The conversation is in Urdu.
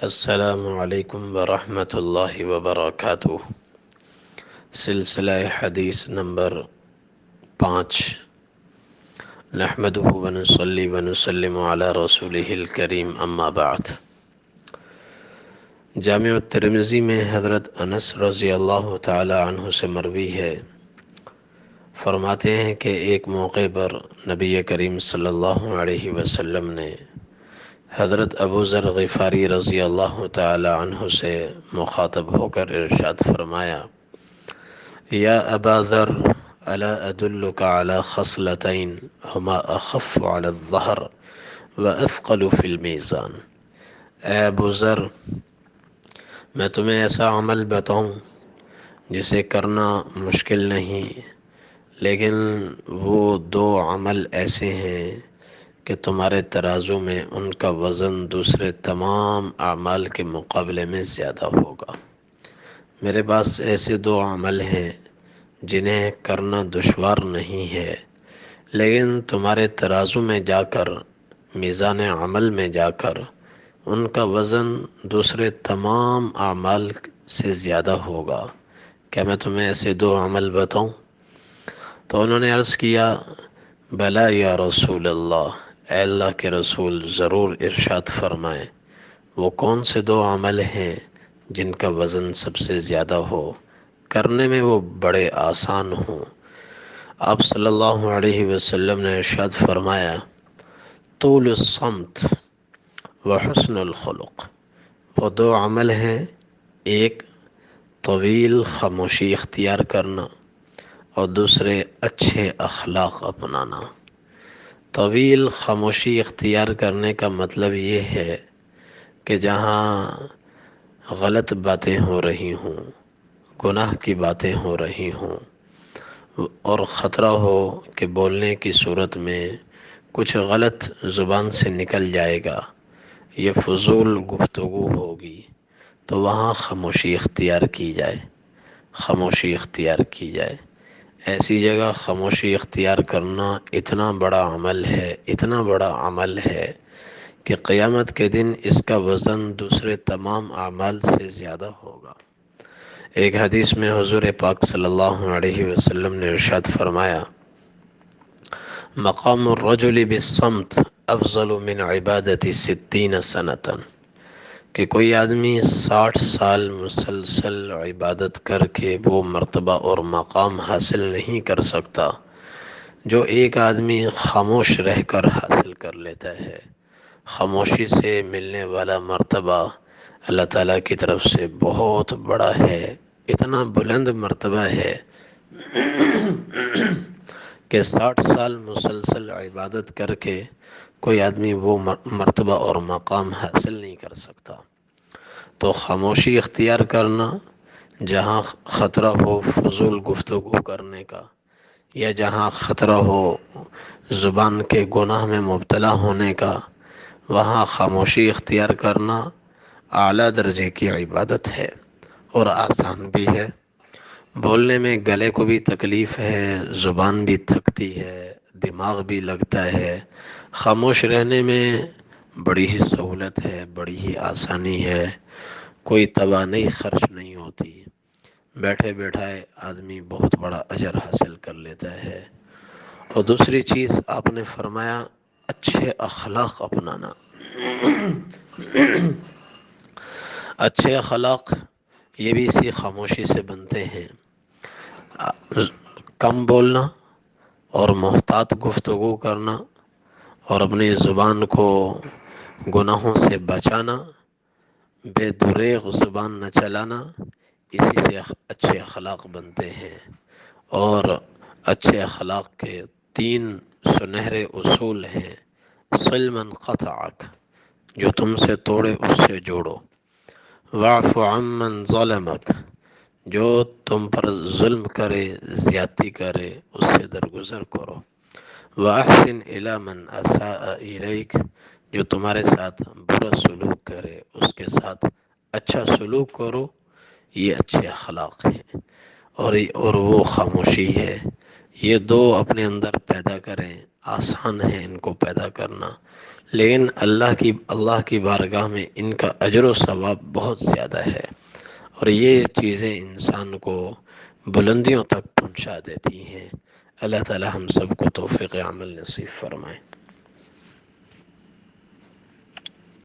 السلام علیکم ورحمۃ اللہ وبرکاتہ۔ سلسلہ حدیث نمبر 5۔ نحمدہ ونصلی ونسلم علی رسولہ الکریم، اما بعد۔ جامع الترمذی میں حضرت انس رضی اللہ تعالی عنہ سے مروی ہے، فرماتے ہیں کہ ایک موقع پر نبی کریم صلی اللہ علیہ وسلم نے حضرت ابو ذر غفاری رضی اللہ تعالی عنہ سے مخاطب ہو کر ارشاد فرمایا: یا ابا ذر، الا ادلک علی خصلتین ہما اخف علی الظہر واثقل فی المیزان۔ اے ابو ذر، میں تمہیں ایسا عمل بتاؤں جسے کرنا مشکل نہیں، لیکن وہ دو عمل ایسے ہیں کہ تمہارے ترازو میں ان کا وزن دوسرے تمام اعمال کے مقابلے میں زیادہ ہوگا۔ میرے پاس ایسے دو عمل ہیں جنہیں کرنا دشوار نہیں ہے، لیکن تمہارے ترازو میں جا کر، میزان عمل میں جا کر ان کا وزن دوسرے تمام اعمال سے زیادہ ہوگا۔ کیا میں تمہیں ایسے دو عمل بتاؤں؟ تو انہوں نے عرض کیا: بلا یا رسول اللہ، اے اللہ کے رسول، ضرور ارشاد فرمائیں، وہ کون سے دو عمل ہیں جن کا وزن سب سے زیادہ ہو، کرنے میں وہ بڑے آسان ہوں؟ آپ صلی اللہ علیہ وسلم نے ارشاد فرمایا: طول الصمت وحسن الخلق۔ وہ دو عمل ہیں، ایک طویل خاموشی اختیار کرنا اور دوسرے اچھے اخلاق اپنانا۔ طویل خاموشی اختیار کرنے کا مطلب یہ ہے کہ جہاں غلط باتیں ہو رہی ہوں، گناہ کی باتیں ہو رہی ہوں اور خطرہ ہو کہ بولنے کی صورت میں کچھ غلط زبان سے نکل جائے گا، یہ فضول گفتگو ہوگی، تو وہاں خاموشی اختیار کی جائے، خاموشی اختیار کی جائے۔ ایسی جگہ خاموشی اختیار کرنا اتنا بڑا عمل ہے، اتنا بڑا عمل ہے کہ قیامت کے دن اس کا وزن دوسرے تمام اعمال سے زیادہ ہوگا۔ ایک حدیث میں حضور پاک صلی اللہ علیہ وسلم نے ارشاد فرمایا: مقام الرجل بالصمت افضل من عبادت 60 سنة۔ کہ کوئی آدمی 60 سال مسلسل عبادت کر کے وہ مرتبہ اور مقام حاصل نہیں کر سکتا جو ایک آدمی خاموش رہ کر حاصل کر لیتا ہے۔ خاموشی سے ملنے والا مرتبہ اللہ تعالیٰ کی طرف سے بہت بڑا ہے، اتنا بلند مرتبہ ہے کہ 60 سال مسلسل عبادت کر کے کوئی آدمی وہ مرتبہ اور مقام حاصل نہیں کر سکتا۔ تو خاموشی اختیار کرنا، جہاں خطرہ ہو فضول گفتگو کرنے کا، یا جہاں خطرہ ہو زبان کے گناہ میں مبتلا ہونے کا، وہاں خاموشی اختیار کرنا اعلیٰ درجے کی عبادت ہے اور آسان بھی ہے۔ بولنے میں گلے کو بھی تکلیف ہے، زبان بھی تھکتی ہے، دماغ بھی لگتا ہے۔ خاموش رہنے میں بڑی ہی سہولت ہے، بڑی ہی آسانی ہے، کوئی توانائی خرچ نہیں ہوتی، بیٹھے بیٹھائے آدمی بہت بڑا اجر حاصل کر لیتا ہے۔ اور دوسری چیز آپ نے فرمایا اچھے اخلاق اپنانا۔ اچھے اخلاق یہ بھی اسی خاموشی سے بنتے ہیں۔ کم بولنا اور محتاط گفتگو کرنا اور اپنی زبان کو گناہوں سے بچانا، بے دریغ زبان نہ چلانا، اسی سے اچھے اخلاق بنتے ہیں۔ اور اچھے اخلاق کے 3 سنہرے اصول ہیں: صل من قطعک، جو تم سے توڑے اس سے جوڑو، واعف عمن ظلمک، جو تم پر ظلم کرے، زیادتی کرے، اس سے درگزر کرو، واحسن الی من اساء الیک، جو تمہارے ساتھ برا سلوک کرے اس کے ساتھ اچھا سلوک کرو۔ یہ اچھے اخلاق ہیں اور وہ خاموشی ہے۔ یہ دو اپنے اندر پیدا کریں، آسان ہے ان کو پیدا کرنا، لیکن اللہ کی بارگاہ میں ان کا اجر و ثواب بہت زیادہ ہے، اور یہ چیزیں انسان کو بلندیوں تک پہنچا دیتی ہیں۔ اللہ تعالی ہم سب کو توفیق عمل نصیب فرمائے۔